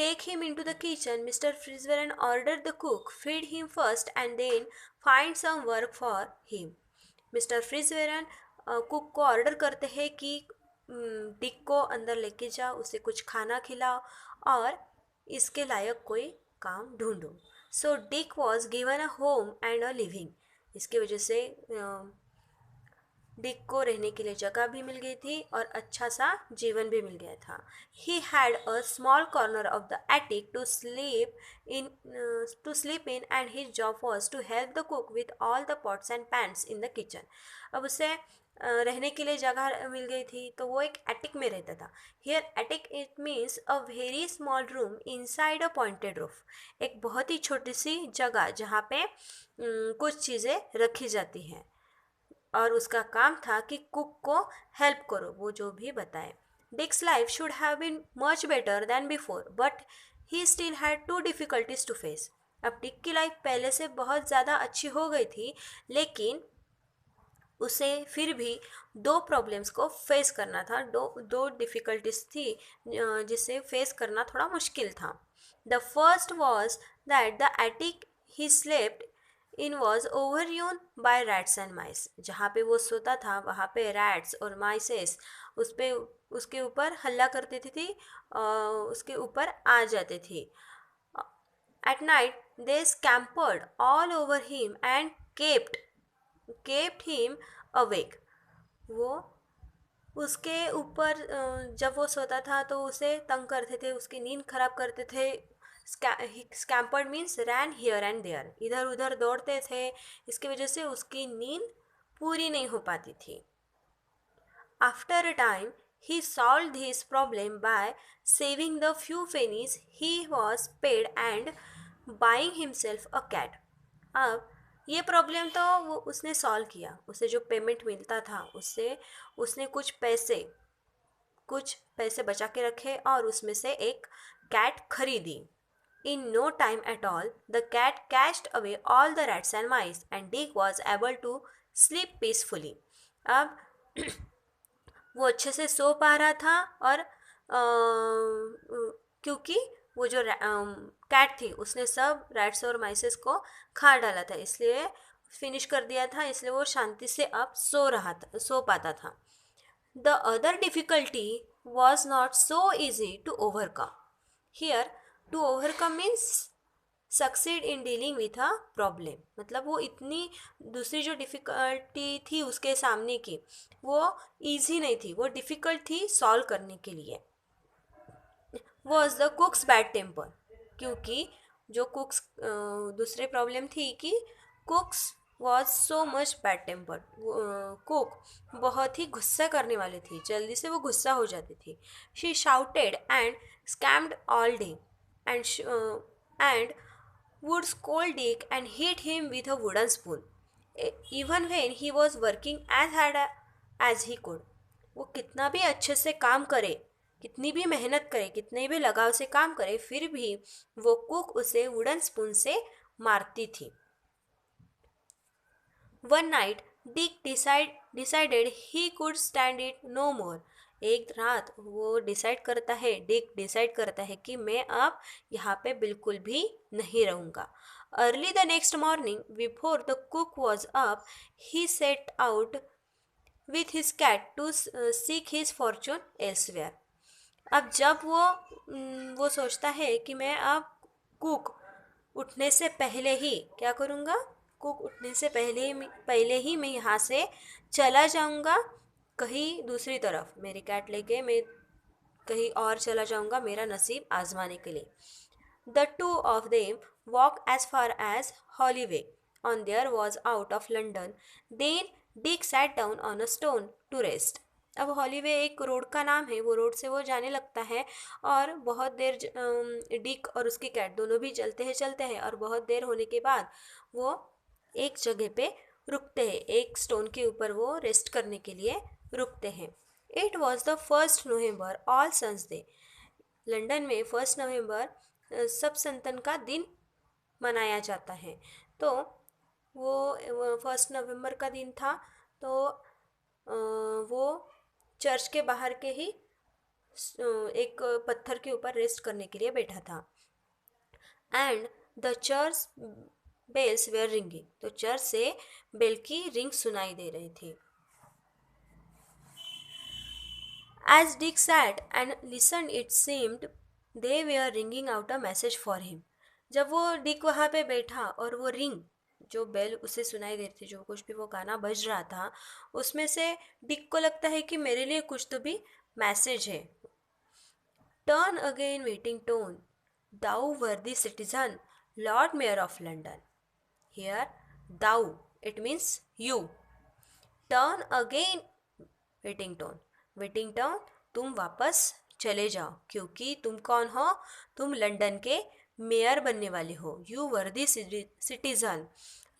take him into the kitchen. Mr. Frisbee ordered the cook feed him first and then find some work for him. Mister Fitzwarren cook को order करते हैं कि Dick को अंदर लेके जाओ, उसे कुछ खाना खिलाओ और इसके लायक कोई काम ढूंढो. So Dick was given a home and a living. इसकी वजह से डिक को रहने के लिए जगह भी मिल गई थी और अच्छा सा जीवन भी मिल गया था. He had a small corner of the attic to sleep in and his job was to help the cook with all the pots and pans in the kitchen. अब उसे रहने के लिए जगह मिल गई थी तो वो एक एटिक में रहता था. Here attic it means a very small room inside a pointed roof. एक बहुत ही छोटी सी जगह जहाँ पे कुछ चीज़ें रखी जाती हैं और उसका काम था कि कुक को हेल्प करो, वो जो भी बताए. Dick's life should have been much better than before but he still had to difficulties to face. अब डिक की लाइफ पहले से बहुत ज़्यादा अच्छी हो गई थी, लेकिन उसे फिर भी दो प्रॉब्लम्स को फेस करना था. दो डिफ़िकल्टीज थी जिसे फेस करना थोड़ा मुश्किल था. The first was that the attic he slept in was overrun by rats and mice. जहाँ पे वो सोता था वहाँ पे रैट्स और माइसेस उसके ऊपर हल्ला करते थी, उसके ऊपर आ जाते थे. At night they scampered all over him and kept him awake. वो उसके ऊपर जब वो सोता था तो उसे तंग करते थे, उसकी नींद खराब करते थे. Scampered means ran here and there, इधर उधर दौड़ते थे. इसकी वजह से उसकी नींद पूरी नहीं हो पाती थी. After a time he solved this problem by saving the few pennies he was paid and buying himself a cat. अब ये प्रॉब्लम तो वो उसने सॉल्व किया. उसे जो पेमेंट मिलता था उससे उसने कुछ पैसे बचा के रखे और उसमें से एक कैट खरीदी. In no time at all, the cat cast away all the rats and mice, and Dick was able to sleep peacefully. अब वो अच्छे से सो पा रहा था और क्योंकि वो जो कैट थी उसने सब रैट्स और माइसेस को खा डाला था, इसलिए फिनिश कर दिया था, इसलिए वो शांति से अब सो पाता था. The other difficulty was not so easy to overcome. Here to overcome means succeed in dealing with a problem. मतलब वो इतनी दूसरी जो डिफ़िकल्टी थी उसके सामने की वो ईजी नहीं थी, वो डिफ़िकल्ट थी सॉल्व करने के लिए. Was the cook's bad temper. क्योंकि जो कुक्स दूसरे प्रॉब्लम थी कि cook's was so much bad temper. Cook बहुत ही गुस्सा करने वाली थी, जल्दी से वो गुस्सा हो जाती थी. She shouted and scammed all day and would scold Dick and hit him with a wooden spoon, even when he was working as hard as he could. वो कितना भी अच्छे से काम करे, कितनी भी मेहनत करे, कितने भी लगाव से काम करे, फिर भी वो कुक उसे वुडन स्पून से मारती थी. One night Dick decided he could stand it no more. एक रात वो डिक डिसाइड करता है कि मैं अब यहाँ पे बिल्कुल भी नहीं रहूँगा. Early the next morning before the cook was up he set out with his cat to seek his fortune elsewhere. अब जब वो सोचता है कि मैं अब कुक उठने से पहले ही क्या करूँगा, कुक उठने से पहले ही मैं यहाँ से चला जाऊँगा कहीं दूसरी तरफ. मेरी कैट लेके मैं कहीं और चला जाऊँगा मेरा नसीब आजमाने के लिए. The two of them walk as far as Holloway on there was out of London. Then Dick sat down on a stone to rest. अब हॉलीवे एक रोड का नाम है, वो रोड से वो जाने लगता है और बहुत देर डिक और उसकी कैट दोनों भी चलते हैं और बहुत देर होने के बाद वो एक जगह पे रुकते हैं, एक स्टोन के ऊपर वो रेस्ट करने के लिए रुकते हैं. It was the 1 November all saints day. London में 1 नवंबर सब संतन का दिन मनाया जाता है. तो वो 1 नवंबर का दिन था, तो वो चर्च के बाहर के ही एक पत्थर के ऊपर रेस्ट करने के लिए बैठा था। And the church bells were ringing, तो चर्च से बेल की रिंग सुनाई दे रही थी। As Dick sat and listen it seemed they were ringing out a message for him. जब वो डिक वहाँ पे बैठा और वो रिंग जो बेल उसे सुनाई दे रही थी, जो कुछ भी वो गाना बज रहा था, उसमें से डिक को लगता है कि मेरे लिए कुछ तो भी मैसेज है। Turn again waiting tone, thou worthy citizen, Lord Mayor of London. Here, thou, it means you. Turn again, waiting tone, waiting tone, तुम वापस चले जाओ, क्योंकि तुम कौन हो? तुम लंदन के मेयर बनने वाले हो। यू वर्दी citizen,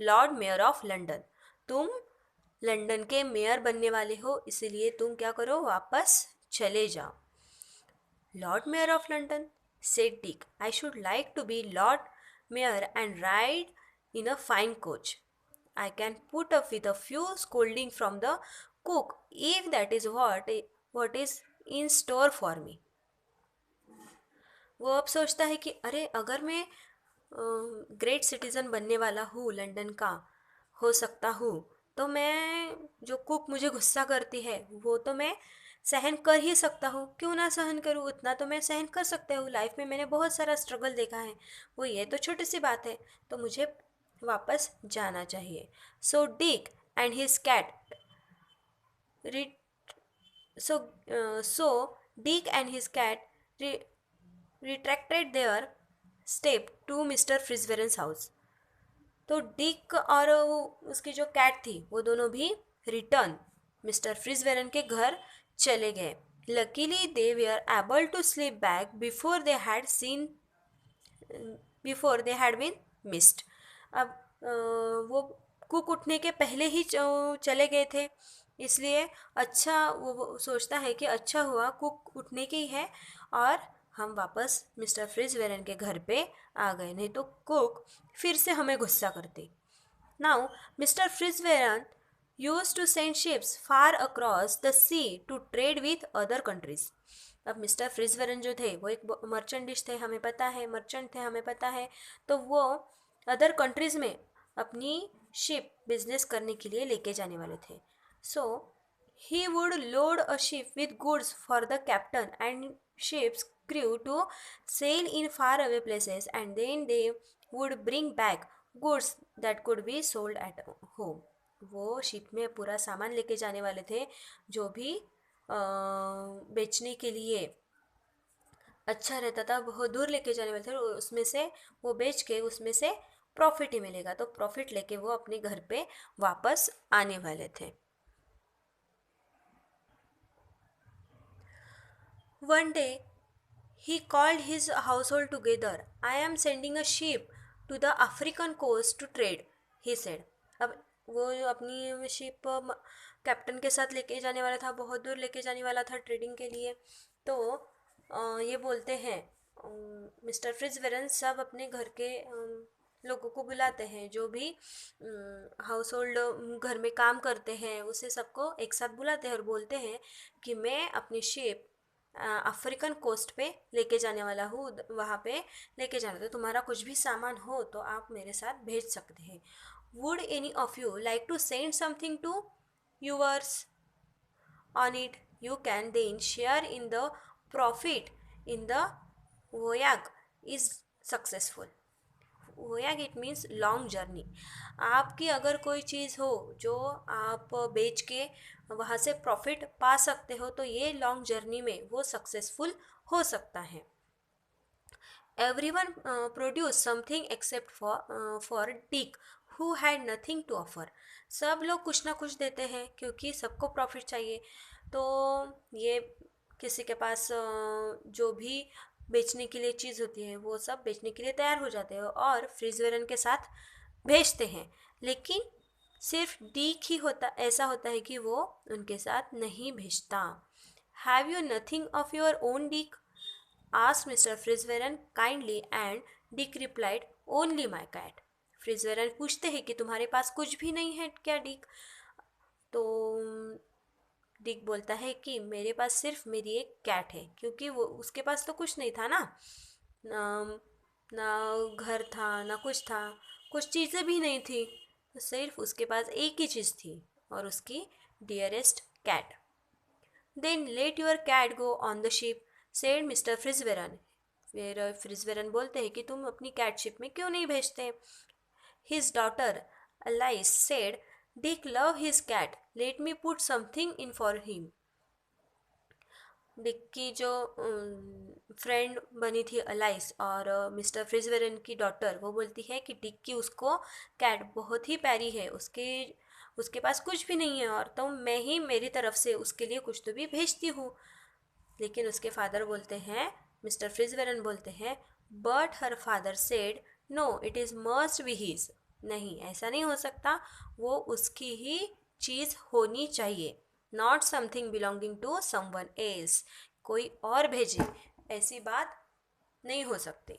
Lord mayor of London, तुम लंदन के मेयर बनने वाले हो, इसलिए तुम क्या करो? वापस चले जाओ। Lord Mayor of London, said Dick, I should like to be Lord Mayor and ride in a fine coach. I can put up with a few scolding from the cook if that is what is in store for me. वो अब सोचता है कि अरे अगर मैं great citizen बनने वाला हूँ, लंदन का हो सकता हूँ, तो मैं जो कुक मुझे गुस्सा करती है वो तो मैं सहन कर ही सकता हूँ। क्यों ना सहन करूँ, उतना तो मैं सहन कर सकता हूँ। लाइफ में मैंने बहुत सारा स्ट्रगल देखा है, वो ये तो छोटी सी बात है, तो मुझे वापस जाना चाहिए। So Dick and his cat so Dick and his cat retracted their step to mister Fitzwarren's house. तो डिक और उसकी जो कैट थी वो दोनों भी रिटर्न मिस्टर फ्रिजवेरन के घर चले गए। Luckily they were able to slip back before they had been missed. अब वो कुक उठने के पहले ही चले गए थे, इसलिए अच्छा वो सोचता है कि अच्छा हुआ कुक उठने की है और हम वापस मिस्टर फ्रिजवेरन के घर पे आ गए, नहीं तो कुक फिर से हमें गुस्सा करती। Now mister Fitzwarren use to send ships far across the sea to trade with other countries. अब मिस्टर फ्रिजवेरन जो थे वो एक मर्चेंटिश थे, हमें पता है, मर्चेंट थे, हमें पता है, तो वो अदर कंट्रीज़ में अपनी शिप बिजनेस करने के लिए लेके जाने वाले थे। सो he would load a ship with goods for the captain and ship's crew to sail in faraway places, and then they would bring back goods that could be sold at home. वो ship में पूरा सामान लेके जाने वाले थे जो भी बेचने के लिए अच्छा रहता था, बहुत दूर लेके जाने वाले थे, उसमें से वो बेच के उसमें से प्रॉफिट ही मिलेगा, तो प्रॉफिट लेके वो अपने घर पे वापस आने वाले थे। One day, he called his household together. I am sending a ship to the African coast to trade, he said. अब वो अपनी शिप कैप्टन के साथ लेके जाने वाला था, बहुत दूर लेके जाने वाला था ट्रेडिंग के लिए। तो ये बोलते हैं मिस्टर फ्रिजवेरन सब अपने घर के लोगों को बुलाते हैं, जो भी हाउस होल्ड घर में काम करते हैं उसे सबको एक साथ बुलाते हैं और बोलते हैं कि मैं अपनी शिप अफ्रीकन कोस्ट पे लेके जाने वाला हूँ, वहाँ पे लेके जाना, तो तुम्हारा कुछ भी सामान हो तो आप मेरे साथ भेज सकते हैं। Would any of you like to send something to yours on it? You can then share in the profit in the voyage is successful. voyage it means long journey. आपकी अगर कोई चीज़ हो जो आप बेच के वहाँ से प्रॉफिट पा सकते हो, तो ये लॉन्ग जर्नी में वो सक्सेसफुल हो सकता है। Everyone produced something except for Dick, who had nothing to offer. सब लोग कुछ ना कुछ देते हैं क्योंकि सबको प्रॉफिट चाहिए, तो ये किसी के पास जो भी बेचने के लिए चीज़ होती है वो सब बेचने के लिए तैयार हो जाते हैं और फ्रिजवेरन के साथ भेजते हैं, लेकिन सिर्फ डीक ही ऐसा होता है कि वो उनके साथ नहीं भेजता। Have you nothing of your own Dick? asked Mr. Frisveran kindly, and Dick replied, only my cat. फ्रिजवेरन पूछते हैं कि तुम्हारे पास कुछ भी नहीं है क्या डिक? तो डिक बोलता है कि मेरे पास सिर्फ मेरी एक कैट है, क्योंकि वो उसके पास तो कुछ नहीं था ना, ना, ना घर था ना कुछ था, कुछ चीज़ें भी नहीं थी, तो सिर्फ उसके पास एक ही चीज़ थी, और उसकी dearest cat. Then let your cat go on the ship, said mister Fitzwarren. फिर फ्रिजवेरन बोलते हैं कि तुम अपनी कैट शिप में क्यों नहीं भेजते। His daughter Alice said, Dick love his cat, let me put something in for him. Dick की जो फ्रेंड बनी थी अलाइस और मिस्टर फ्रिजवेरन की डॉटर, वो बोलती है कि डिक की उसको कैट बहुत ही प्यारी है, उसके उसके पास कुछ भी नहीं है, और तो मैं ही मेरी तरफ से उसके लिए कुछ तो भी भेजती हूँ। लेकिन उसके फादर बोलते हैं, मिस्टर फ्रिजवेरन बोलते हैं, but her father said, no it is must be his. नहीं, ऐसा नहीं हो सकता, वो उसकी ही चीज़ होनी चाहिए, not something belonging to someone else. कोई और भेजे, ऐसी बात नहीं हो सकती।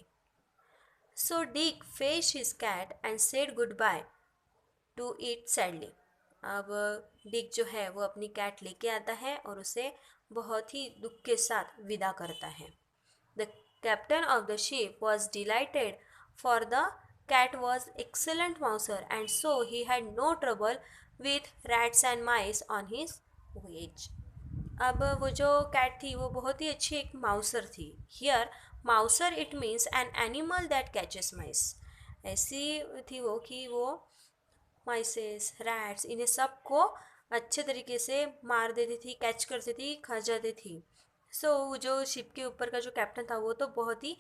So Dick fetch his cat and said goodbye to it sadly. अब डिक जो है वो अपनी कैट लेके आता है और उसे बहुत ही दुख के साथ विदा करता है। The captain of the ship was dilated, for the cat was excellent mouser and so he had no trouble with rats and mice on his voyage. अब वो जो कैट थी वो बहुत ही अच्छी एक माउसर थी। Here mouser it means an animal that catches mice. ऐसी थी वो कि वो माइसेस, रैट्स, इन्हें सबको अच्छे तरीके से मार देती थी, कैच करती थी, खा जाती थी। सो जो शिप के ऊपर का जो कैप्टन था वो तो बहुत ही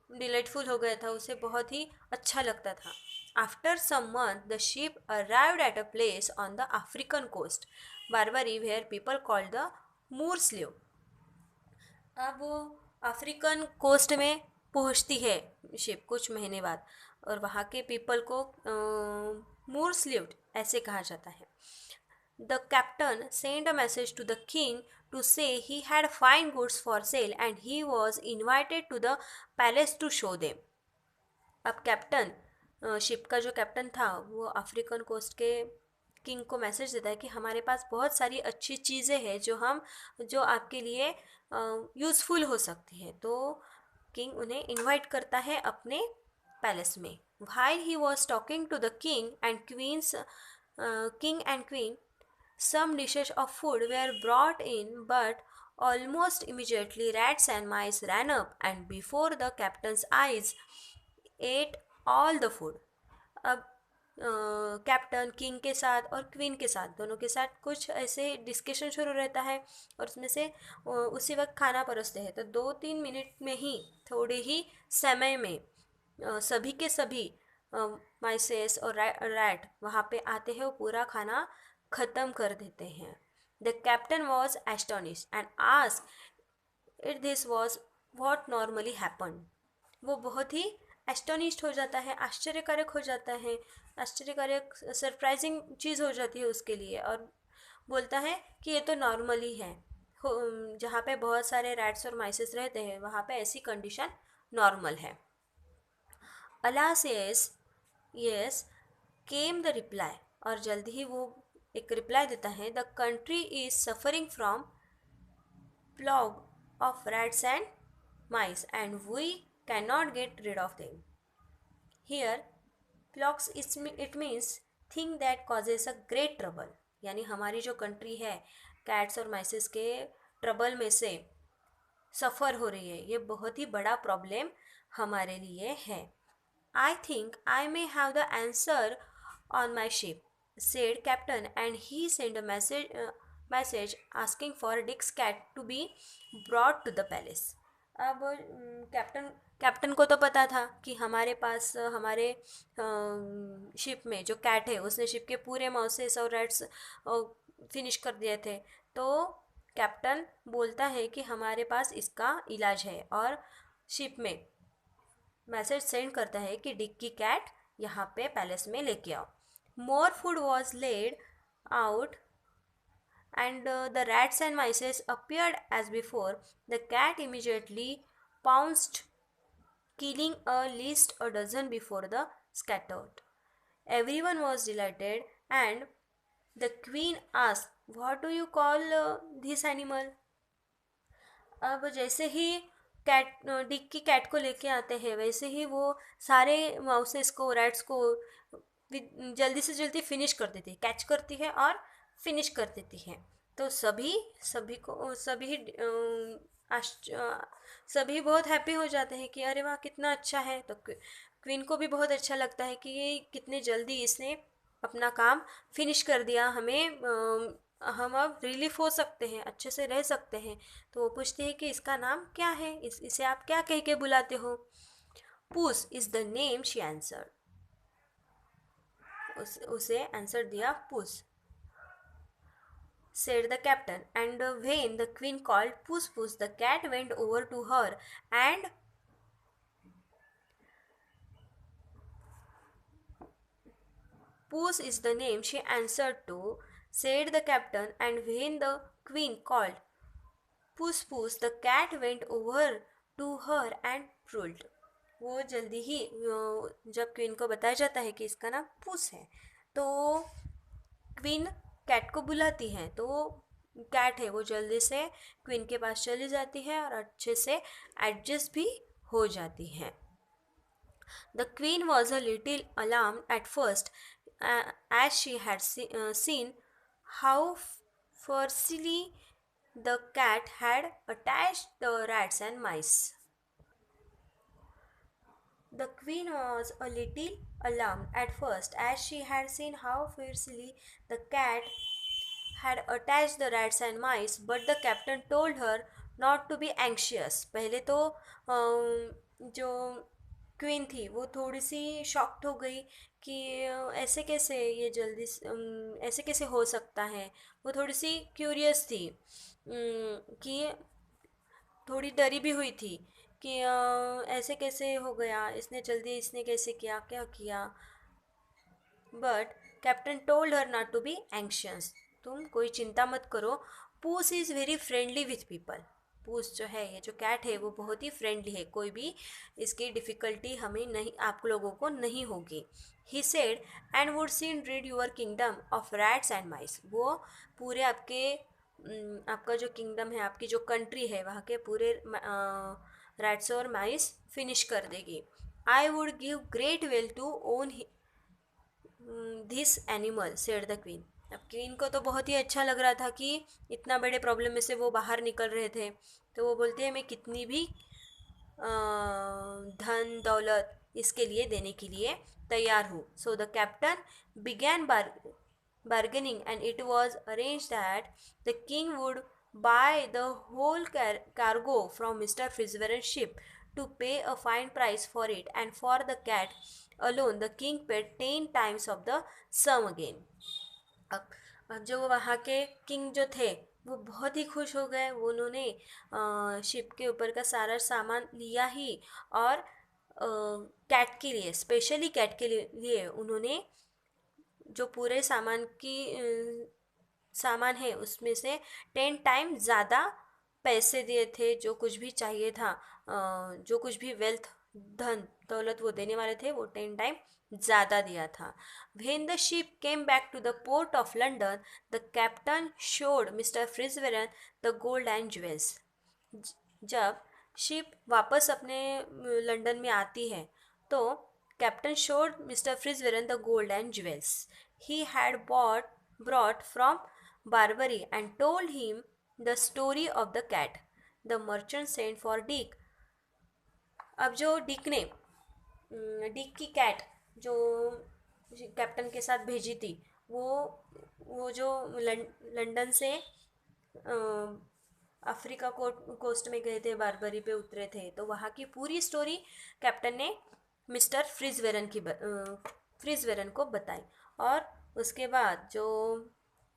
डिलाइटफुल हो गया था, उसे बहुत ही अच्छा लगता था। After some month the ship arrived at a place on the African coast, Barbary, where people called the मूर्सलियो। अब वो अफ्रीकन कोस्ट में पहुंचती है शिप कुछ महीने बाद, और वहाँ के पीपल को मूर्स लिव्ड ऐसे कहा जाता है। The captain send a message to the king to say he had fine goods for sale and he was invited to the palace to show them. अब कैप्टन, शिप का जो captain था वो African coast के king को message देता है कि हमारे पास बहुत सारी अच्छी चीज़ें हैं जो आपके लिए यूज़फुल हो सकती है। तो किंग उन्हें इनवाइट करता है अपने पैलेस में। While he was talking to the king and queen, some dishes of food were brought in, but almost immediately rats and mice ran up and before the captain's eyes ate all the food. अब captain king के साथ और queen के साथ, दोनों के साथ कुछ ऐसे डिस्कशन शुरू रहता है और उसमें से उसी वक्त खाना परोसते हैं। तो 2-3 मिनट में ही, थोड़े ही समय में सभी के सभी माइसेस और रैट वहाँ पे आते हैं, वो पूरा खाना ख़त्म कर देते हैं। The captain was astonish and asked it this was what normally happen. वो बहुत ही एस्टोनिश्ड हो जाता है, आश्चर्यकारक हो जाता है, आश्चर्यकारक सरप्राइजिंग चीज़ हो जाती है उसके लिए, और बोलता है कि ये तो नॉर्मल ही है, जहाँ पे बहुत सारे रैट्स और माइसेस रहते हैं वहाँ पे ऐसी कंडीशन नॉर्मल है। Alas yes came the reply, और जल्दी ही वो एक रिप्लाई देता है, the country is suffering from plough of rats and mice and we cannot get rid of them. Here, plagues it means thing that causes a great trouble. यानी हमारी जो country है कैट्स और माइसेस के ट्रबल में से सफ़र हो रही है, ये बहुत ही बड़ा प्रॉब्लम हमारे लिए है। I think I may have the answer on my ship, said captain, and he sent a message asking for Dick's cat to be brought to the palace. अब कैप्टन कैप्टन को तो पता था कि हमारे पास हमारे शिप में जो कैट है उसने शिप के पूरे माउसेस और रैट्स फिनिश कर दिए थे। तो कैप्टन बोलता है कि हमारे पास इसका इलाज है, और शिप में मैसेज सेंड करता है कि डिक की कैट यहाँ पे पैलेस में लेके आओ। More food was laid out and the rats and mice appeared as before. The cat immediately pounced, killing at least a dozen before the scattered. Everyone was delighted, and The queen asked, "What do you call this animal?" अब जैसे ही Dick की cat को लेके आते हैं, वैसे ही वो सारे माउसेस को, रैट्स को जल्दी से जल्दी फिनिश कर देती है, कैच करती है और फिनिश कर देती है। तो सभी सभी को सभी सभी बहुत हैप्पी हो जाते हैं कि अरे वाह कितना अच्छा है। तो क्वीन को भी बहुत अच्छा लगता है कि ये कितने जल्दी इसने अपना काम फिनिश कर दिया, हम अब रिलीफ हो सकते हैं, अच्छे से रह सकते हैं। तो वो पूछती है कि इसका नाम क्या है, इसे आप क्या कह के बुलाते हो? पूस is the name, she answer. उसे आंसर दिया पूस। Said the captain, and when the queen called Puss Puss, the cat went over to her and Puss is the name, she answered to, said the captain, and when the queen called Puss Puss, the cat went over to her and prulled. वो जल्दी ही जब queen को बताया जाता है कि इसका नाम पूस है, तो क्वीन कैट को बुलाती है, तो वो कैट है वो जल्दी से क्वीन के पास चली जाती है और अच्छे से एडजस्ट भी हो जाती है। The queen was a little alarmed at first, as she had seen how fussily the cat had attached the rats and mice. The queen was a little alarmed at first, as she had seen how fiercely the cat had attached the rats and mice, but the captain told her not to be anxious. पहले तो जो queen थी वो थोड़ी सी shocked हो गई कि ऐसे कैसे ये ऐसे कैसे हो सकता है। वो थोड़ी सी क्यूरियस थी, कि थोड़ी डरी भी हुई थी कि ऐसे कैसे हो गया, इसने कैसे किया, क्या किया। But captain told her not to be anxious, तुम कोई चिंता मत करो। Puss is very friendly with people. Puss जो है, ये जो कैट है, वो बहुत ही फ्रेंडली है, कोई भी इसकी डिफ़िकल्टी हमें नहीं, आप लोगों को नहीं होगी। He said, and would seen rid your kingdom of rats and mice. वो पूरे आपका जो किंगडम है, आपकी जो कंट्री है, वहाँ के पूरे रैट्स और माइस फिनिश कर देगी। I would give great wealth to own this animal, said the queen. अब क्वीन को तो बहुत ही अच्छा लग रहा था कि इतना बड़े प्रॉब्लम में से वो बाहर निकल रहे थे। तो वो बोलते हैं मैं कितनी भी धन दौलत इसके लिए देने के लिए तैयार हूँ। So the captain began bargaining, and it was arranged that the king would buy the whole cargo from Mr. Frisberan's ship to pay a fine price for it, and for the cat alone the king paid 10 times of the sum again. अब जो वहाँ के king जो थे वो बहुत ही खुश हो गए। वो उन्होंने शिप के ऊपर का सारा सामान लिया ही, और कैट के लिए, स्पेशली कैट के लिए उन्होंने जो पूरे सामान है उसमें से 10 टाइम ज़्यादा पैसे दिए थे। जो कुछ भी चाहिए था, जो कुछ भी वेल्थ, धन दौलत वो देने वाले थे, वो 10 टाइम ज़्यादा दिया था। When the ship came back to the port of London, the captain showed Mr. Frisbee the gold and jewels. जब शिप वापस अपने लंदन में आती है, तो captain showed mister Fitzwarren the gold and jewels he had brought from Barbary, and told him the story of the cat. The merchant sent for Dick. अब जो Dick की कैट जो कैप्टन के साथ भेजी थी, वो जो लंदन से अफ्रीका कोस्ट में गए थे, बारबरी पे उतरे थे, तो वहाँ की पूरी स्टोरी कैप्टन ने मिस्टर फ्रिजवेरन को बताई। और उसके बाद जो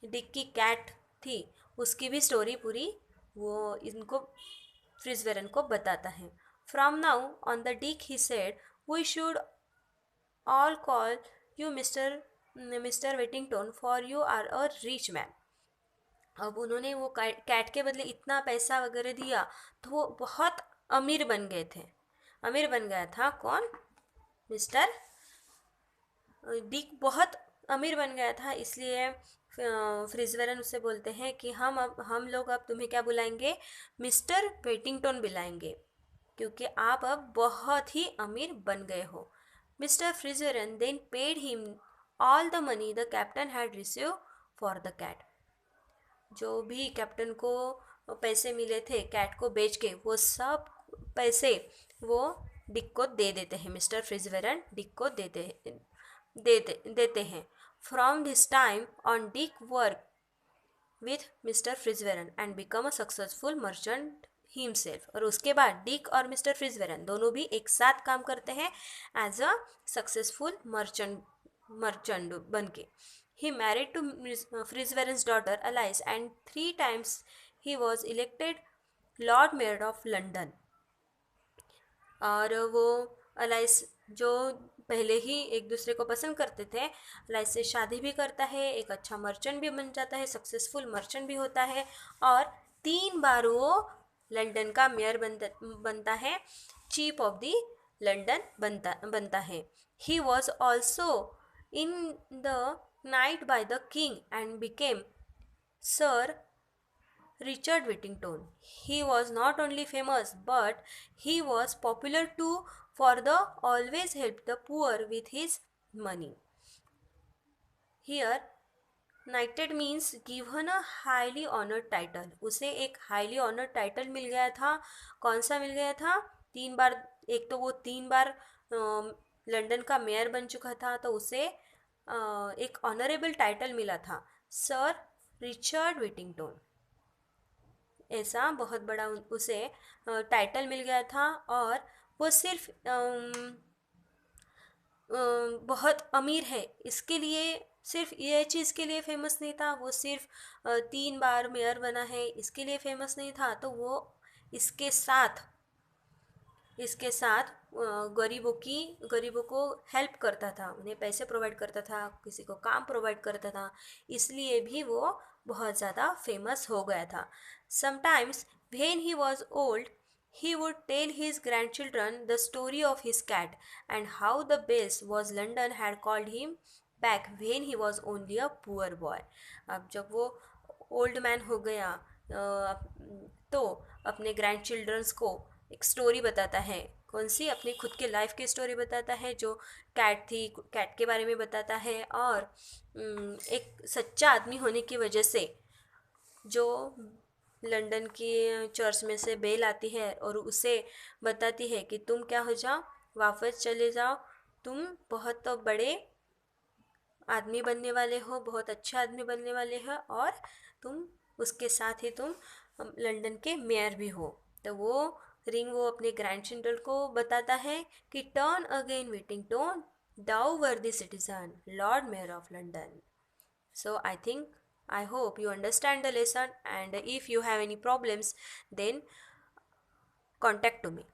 डिक की कैट थी उसकी भी स्टोरी पूरी वो इनको फ्रिजवेरन को बताता है। From now on the Dick he said, we should all call you mister Whittington, for you are a rich man. अब उन्होंने वो कैट के बदले इतना पैसा वगैरह दिया, तो वो बहुत अमीर बन गए थे। अमीर बन गया था कौन? मिस्टर डिक बहुत अमीर बन गया था, इसलिए फ्रिजवेरन उससे बोलते हैं कि हम लोग अब तुम्हें क्या बुलाएंगे, मिस्टर वेटिंगटन बुलाएंगे, क्योंकि आप अब बहुत ही अमीर बन गए हो। Mister Fitzwarren then paid him all the money the captain had receive for the cat. जो भी कैप्टन को पैसे मिले थे कैट को बेच के, वो सब पैसे वो डिक को दे देते हैं। मिस्टर फ्रिजवेरन डिक को देते हैं। From this time on Dick work with mister Fitzwarren and become a successful merchant himself. और उसके बाद डिक और मिस्टर फ्रिजवेरन दोनों भी एक साथ काम करते हैं एज अ सक्सेसफुल मर्चेंट बन के। He married to Frisveren's daughter Alice and 3 times he was elected Lord Mayor of London। और वो अलाइस जो पहले ही एक दूसरे को पसंद करते थे, अलाइस से शादी भी करता है, एक अच्छा मर्चेंट भी बन जाता है, सक्सेसफुल मर्चेंट भी होता है, और 3 बार वो लंदन का मेयर बनता है, चीफ ऑफ द लंदन बनता है। He was also in the night by the king and became sir Richard Whittington. He was not only famous but he was popular too, for the always helped the poor with his money. Here knighted means given a highly honored title। उसे एक highly honored title मिल गया था। कौन सा मिल गया था? 3 बार, एक तो वो 3 बार लंदन का मेयर बन चुका था, तो उसे एक ऑनरेबल टाइटल मिला था, सर रिचर्ड विटिंगटन। ऐसा बहुत बड़ा उसे टाइटल मिल गया था, और वो सिर्फ बहुत अमीर है इसके लिए, सिर्फ ये चीज़ के लिए फेमस नहीं था, वो सिर्फ 3 बार मेयर बना है इसके लिए फेमस नहीं था, तो वो इसके साथ गरीबों को हेल्प करता था, उन्हें पैसे प्रोवाइड करता था, किसी को काम प्रोवाइड करता था, इसलिए भी वो बहुत ज़्यादा फेमस हो गया था। Sometimes when he was old he would tell his grandchildren the story of his cat and how the bells was London had called him back when he was only a poor boy। अब जब वो old man हो गया तो अपने grand children's को एक story बताता है। कौन सी? अपनी खुद के लाइफ की स्टोरी बताता है, जो कैट थी, कैट के बारे में बताता है, और एक सच्चा आदमी होने की वजह से जो लंदन की चर्च में से बेल आती है और उसे बताती है कि तुम क्या हो जाओ, वापस चले जाओ, तुम बहुत बड़े आदमी बनने वाले हो, बहुत अच्छा आदमी बनने वाले हो, और तुम उसके साथ ही तुम लंदन के मेयर भी हो। तो वो रिंग वो अपने ग्रैंड चिल्ड्रन को बताता है कि टर्न अगेन विटिंगटन दाउ वर्दी citizen Lord mayor of London. So I hope you understand the lesson, and if you have any problems then contact to me.